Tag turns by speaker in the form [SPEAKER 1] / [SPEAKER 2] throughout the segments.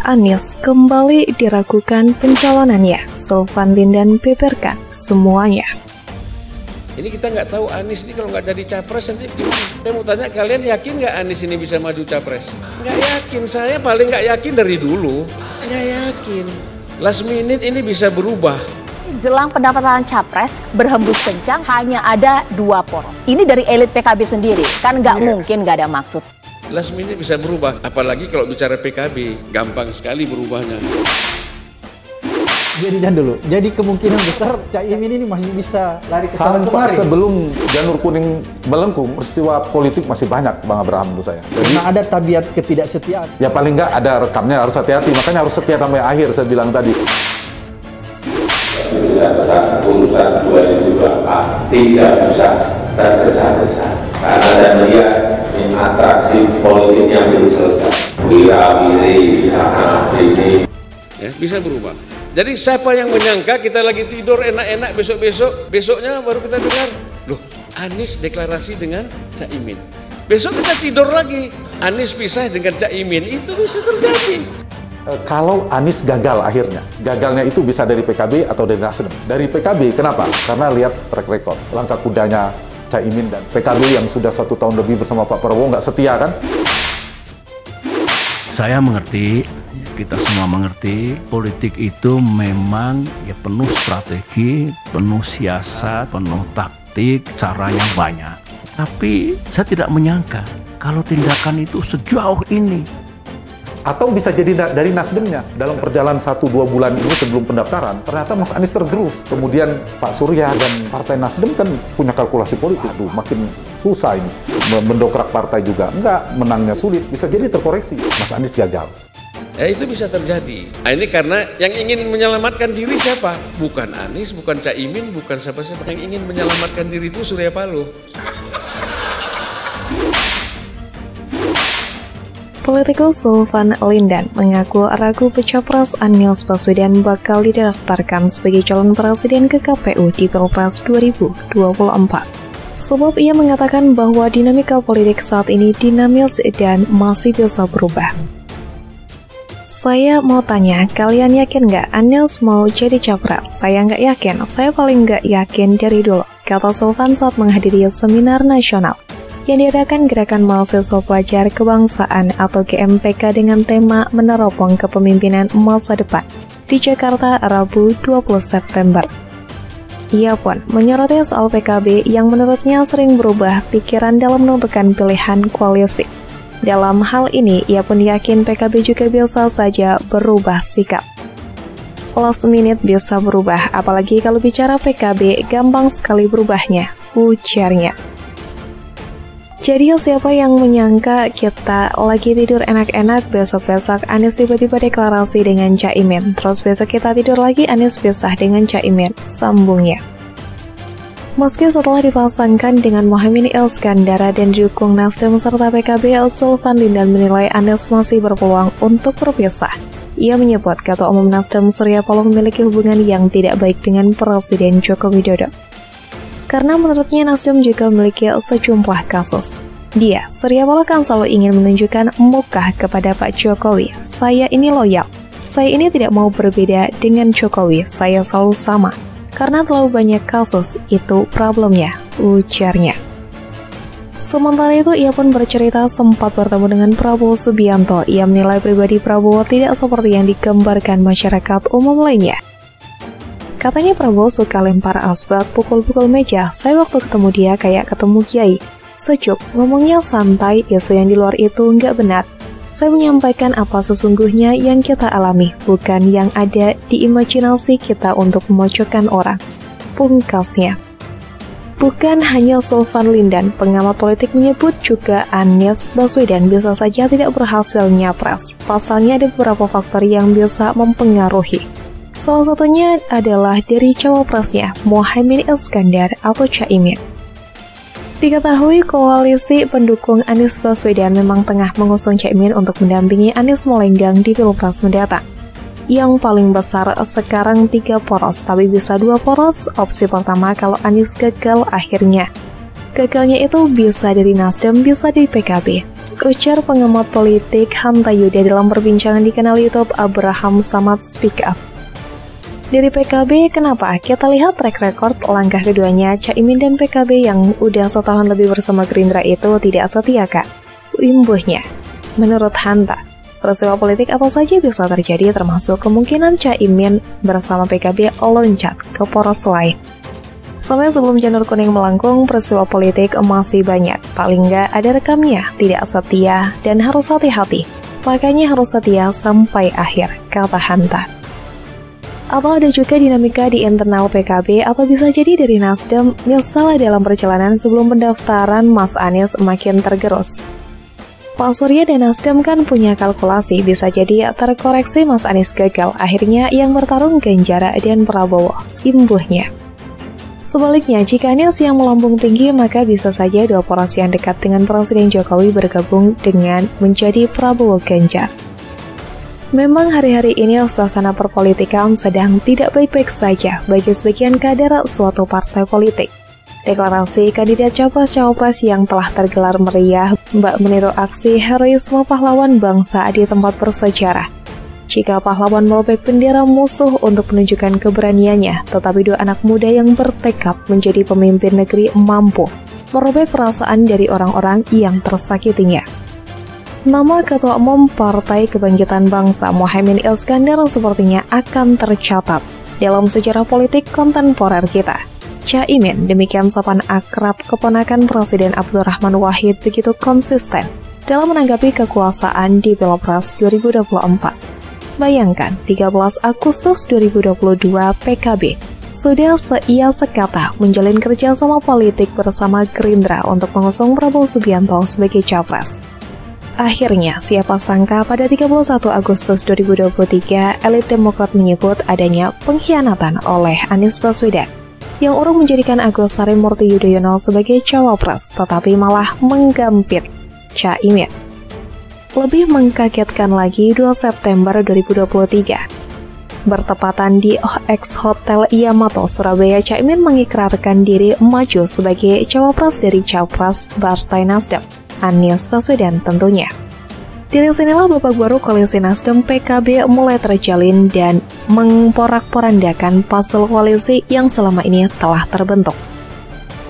[SPEAKER 1] Anies kembali diragukan pencalonannya. Sulfan Lindan beberkan semuanya.
[SPEAKER 2] Ini kita nggak tahu Anies ini kalau nggak jadi capres nanti gimana? Saya mau tanya, kalian yakin nggak Anies ini bisa maju capres? Nggak yakin, saya paling nggak yakin dari dulu. Nggak yakin. Last minute ini bisa berubah.
[SPEAKER 3] Jelang pendaftaran capres berhembus kencang, hanya ada 2 poros. Ini dari elit PKB sendiri, kan nggak mungkin nggak ada maksud.
[SPEAKER 2] Last minute bisa berubah, apalagi kalau bicara PKB, gampang sekali berubahnya.
[SPEAKER 4] Jadi kemungkinan besar Caimin ini masih bisa lari ke sana kemari.
[SPEAKER 5] Sebelum janur kuning melengkung, peristiwa politik masih banyak, Bang Abraham, menurut saya.
[SPEAKER 4] Karena ada tabiat ketidaksetiaan.
[SPEAKER 5] Ya paling nggak ada rekamnya, harus hati-hati. Makanya harus setia sampai akhir, saya bilang tadi.
[SPEAKER 6] Urusan 2024 tidak usah tergesa-gesa. Karena saya melihat atraksi politiknya belum selesai. Wira-wiri di sana sini.
[SPEAKER 2] Ya, bisa berubah. Jadi siapa yang menyangka kita lagi tidur enak-enak besoknya baru kita dengar, loh Anies deklarasi dengan Caimin. Besok kita tidur lagi, Anies pisah dengan Caimin, itu bisa terjadi.
[SPEAKER 5] Kalau Anies gagal akhirnya, gagalnya itu bisa dari PKB atau dari Nasdem. Dari PKB, kenapa? Karena lihat track record, langkah kudanya Caimin dan PKB yang sudah 1 tahun lebih bersama Pak Prabowo nggak setia kan?
[SPEAKER 7] Saya mengerti. Kita semua mengerti politik itu memang ya penuh strategi, penuh siasat, penuh taktik, caranya banyak. Tapi saya tidak menyangka kalau tindakan itu sejauh ini.
[SPEAKER 5] Atau bisa jadi dari Nasdemnya. Dalam perjalanan 1-2 bulan ini sebelum pendaftaran, ternyata Mas Anies tergerus. Kemudian Pak Surya dan Partai Nasdem kan punya kalkulasi politik. Aduh, makin susah ini mendokrak partai juga. Enggak, menangnya sulit. Bisa jadi terkoreksi. Mas Anies gagal.
[SPEAKER 2] Ya itu bisa terjadi. Nah, ini karena yang ingin menyelamatkan diri siapa? Bukan Anies, bukan Caimin, bukan siapa-siapa. Yang ingin menyelamatkan diri itu Surya Paloh.
[SPEAKER 1] Politikus Sulfan Lindan mengaku ragu Capres Anies Baswedan bakal didaftarkan sebagai calon presiden ke KPU di Pilpres 2024. Sebab ia mengatakan bahwa dinamika politik saat ini dinamis dan masih bisa berubah. Saya mau tanya, kalian yakin nggak Anies mau jadi capres? Saya nggak yakin, saya paling nggak yakin dari dulu, kata Sulfan saat menghadiri seminar nasional yang diadakan Gerakan Mahasiswa Pelajar Kebangsaan atau GMPK dengan tema Meneropong Kepemimpinan Masa Depan di Jakarta Rabu 20 September. Ia pun menyoroti soal PKB yang menurutnya sering berubah pikiran dalam menentukan pilihan koalisi. Dalam hal ini, ia pun yakin PKB juga bisa saja berubah sikap. Last minute bisa berubah, apalagi kalau bicara PKB gampang sekali berubahnya, ujarnya. Jadi siapa yang menyangka kita lagi tidur enak-enak, besok-besok Anies tiba-tiba deklarasi dengan Caimin, terus besok kita tidur lagi Anies pisah dengan Caimin, sambungnya. Meski setelah dipasangkan dengan Mohaimin Iskandar dan didukung Nasdem serta PKB, Sulfan Lindan menilai Anies masih berpeluang untuk berpisah. Ia menyebut Ketua Umum Nasdem Surya Paloh memiliki hubungan yang tidak baik dengan Presiden Joko Widodo. Karena menurutnya Nasdem juga memiliki sejumlah kasus. Dia, Surya Paloh kan selalu ingin menunjukkan muka kepada Pak Jokowi. Saya ini loyal. Saya ini tidak mau berbeda dengan Jokowi. Saya selalu sama. Karena terlalu banyak kasus, itu problemnya, ujarnya. Sementara itu, ia pun bercerita sempat bertemu dengan Prabowo Subianto. Ia menilai pribadi Prabowo tidak seperti yang digambarkan masyarakat umum lainnya. Katanya Prabowo suka lempar asbak, pukul-pukul meja. Saya waktu ketemu dia kayak ketemu kiai. Sejuk, ngomongnya santai, isu yang di luar itu nggak benar. Saya menyampaikan apa sesungguhnya yang kita alami, bukan yang ada di imajinasi kita untuk memojokkan orang. Pungkasnya. Bukan hanya Sulfan Lindan, pengamat politik menyebut juga Anies Baswedan bisa saja tidak berhasil nyapres. Pasalnya ada beberapa faktor yang bisa mempengaruhi. Salah satunya adalah dari cawapresnya, Mohaimin Iskandar atau Caimin. Diketahui koalisi pendukung Anies Baswedan memang tengah mengusung Caimin untuk mendampingi Anies melenggang di Pilpres mendatang. Yang paling besar sekarang 3 poros, tapi bisa 2 poros. Opsi pertama kalau Anies gagal akhirnya. Gagalnya itu bisa dari Nasdem, bisa dari PKB. Capres, ujar pengamat politik Hanta Yuda dalam perbincangan di kanal YouTube Abraham Samad Speak Up. Dari PKB, kenapa? Kita lihat track record langkah keduanya, Caimin dan PKB yang udah setahun lebih bersama Gerindra itu tidak setia, Kak. Imbuhnya, menurut Hanta, peristiwa politik apa saja bisa terjadi termasuk kemungkinan Caimin bersama PKB loncat ke poros lain. Sampai sebelum janur kuning melengkung, peristiwa politik masih banyak. Paling nggak ada rekamnya, tidak setia, dan harus hati-hati. Makanya harus setia sampai akhir, kata Hanta. Atau ada juga dinamika di internal PKB atau bisa jadi dari Nasdem, misalnya dalam perjalanan sebelum pendaftaran Mas Anies makin tergerus. Pak Surya dan Nasdem kan punya kalkulasi, bisa jadi terkoreksi Mas Anies gagal, akhirnya yang bertarung Ganjar dan Prabowo, imbuhnya. Sebaliknya, jika Anies yang melambung tinggi, maka bisa saja dua poros yang dekat dengan Presiden Jokowi bergabung dengan menjadi Prabowo Ganjar. Memang hari-hari ini suasana perpolitikan sedang tidak baik-baik saja bagi sebagian kader suatu partai politik. Deklarasi kandidat Capres-Cawapres yang telah tergelar meriah bak meniru aksi heroisme pahlawan bangsa di tempat bersejarah. Jika pahlawan merobek bendera musuh untuk menunjukkan keberaniannya, tetapi dua anak muda yang bertekad menjadi pemimpin negeri mampu merobek perasaan dari orang-orang yang tersakitinya. Nama Ketua Umum Partai Kebangkitan Bangsa Muhaimin Iskandar sepertinya akan tercatat dalam sejarah politik kontemporer kita. Caimin, demikian sapaan akrab keponakan Presiden Abdurrahman Wahid, begitu konsisten dalam menanggapi kekuasaan di Pilpres 2024. Bayangkan, 13 Agustus 2022 PKB sudah seia sekata menjalin kerjasama politik bersama Gerindra untuk mengusung Prabowo Subianto sebagai Capres. Akhirnya, siapa sangka pada 31 Agustus 2023, elit Demokrat menyebut adanya pengkhianatan oleh Anies Baswedan yang urung menjadikan Agus Harimurti Yudhoyono sebagai Cawapres, tetapi malah menggampit Caimin. Lebih mengkagetkan lagi, 2 September 2023. Bertepatan di OX Hotel Yamato, Surabaya, Caimin mengikrarkan diri maju sebagai Cawapres dari Capres Partai Nasdem, Anies Baswedan tentunya. Dari sinilah babak baru koalisi Nasdem PKB mulai terjalin dan memporak-porandakan puzzle koalisi yang selama ini telah terbentuk.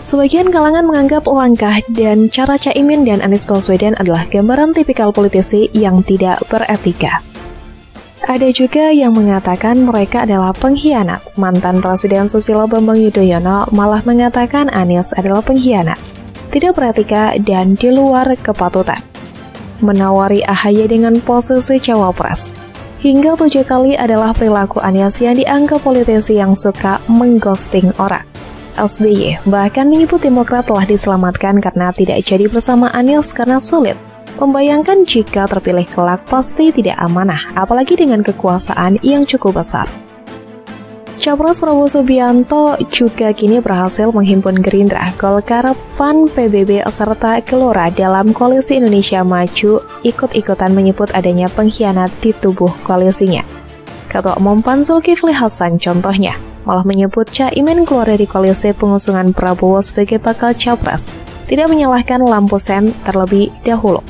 [SPEAKER 1] Sebagian kalangan menganggap langkah dan cara Caimin dan Anies Baswedan adalah gambaran tipikal politisi yang tidak beretika. Ada juga yang mengatakan mereka adalah pengkhianat. Mantan Presiden Susilo Bambang Yudhoyono malah mengatakan Anies adalah pengkhianat, tidak beretika dan di luar kepatutan. Menawari AHY dengan posisi Cawapres. Hingga 7 kali adalah perilaku Anies yang dianggap politisi yang suka mengghosting orang. SBY bahkan menyebut Demokrat telah diselamatkan karena tidak jadi bersama Anies karena sulit. Membayangkan jika terpilih kelak pasti tidak amanah, apalagi dengan kekuasaan yang cukup besar. Capres Prabowo Subianto juga kini berhasil menghimpun Gerindra, Golkar, PAN, PBB, serta Gelora dalam koalisi Indonesia Maju ikut-ikutan menyebut adanya pengkhianat di tubuh koalisinya. Ketua Umum PAN Zulkifli Hasan contohnya malah menyebut Caimin keluar dari koalisi pengusungan Prabowo sebagai bakal Capres, tidak menyalahkan lampu sen terlebih dahulu.